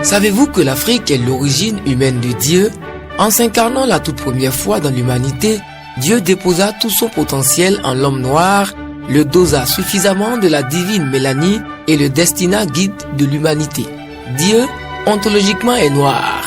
Savez-vous que l'Afrique est l'origine humaine de Dieu? En s'incarnant la toute première fois dans l'humanité, Dieu déposa tout son potentiel en l'homme noir, le dosa suffisamment de la divine Mélanie et le destina guide de l'humanité. Dieu, ontologiquement, est noir,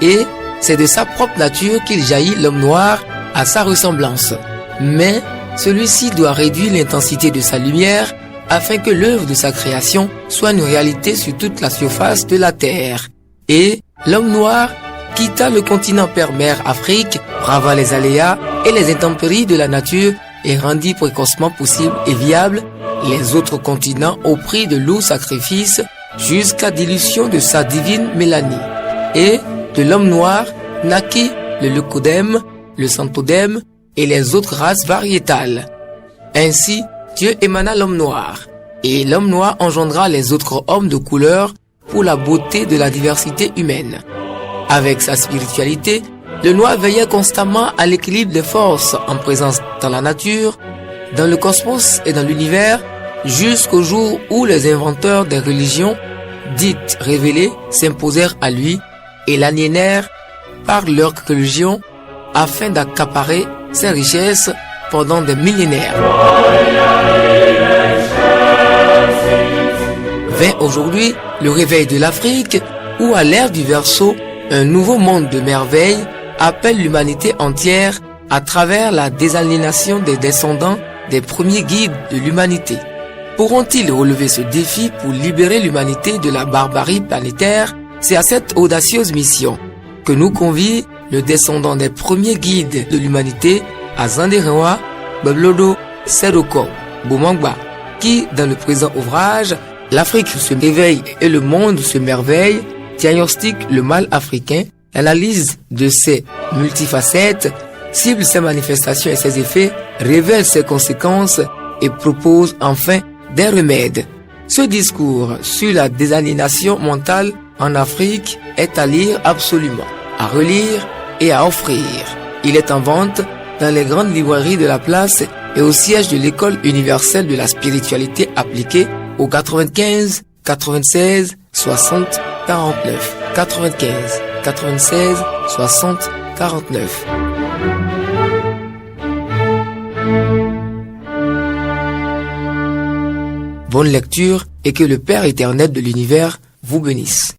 et c'est de sa propre nature qu'il jaillit l'homme noir à sa ressemblance. Mais celui-ci doit réduire l'intensité de sa lumière afin que l'œuvre de sa création soit une réalité sur toute la surface de la terre. Et l'homme noir quitta le continent père-mère Afrique, brava les aléas et les intempéries de la nature et rendit précocement possible et viable les autres continents au prix de lourds sacrifices jusqu'à dilution de sa divine Mélanie. Et de l'homme noir naquit le Leucodème, le Xanthodème et les autres races variétales. Ainsi, Dieu émana l'homme noir, et l'homme noir engendra les autres hommes de couleur pour la beauté de la diversité humaine. Avec sa spiritualité, le noir veillait constamment à l'équilibre des forces en présence dans la nature, dans le cosmos et dans l'univers, jusqu'au jour où les inventeurs des religions dites révélées s'imposèrent à lui et l'aliénèrent par leur religion afin d'accaparer ses richesses pendant des millénaires. Vint aujourd'hui le réveil de l'Afrique où à l'ère du Verseau, un nouveau monde de merveilles appelle l'humanité entière à travers la désaliénation des descendants des premiers guides de l'humanité. Pourront-ils relever ce défi pour libérer l'humanité de la barbarie planétaire? C'est à cette audacieuse mission que nous convie le descendant des premiers guides de l'humanité, Azanderewa Bablodo Sedoko Boumangba, qui, dans le présent ouvrage, L'Afrique se réveille et le monde se merveille, diagnostique le mal africain, analyse de ses multifacettes, cible ses manifestations et ses effets, révèle ses conséquences et propose enfin des remèdes. Ce discours sur la désaliénation mentale en Afrique est à lire absolument, à relire et à offrir. Il est en vente dans les grandes librairies de la place et au siège de l'École universelle de la spiritualité appliquée au 95 96 60 49 95 96 60 49. Bonne lecture et que le Père éternel de l'univers vous bénisse.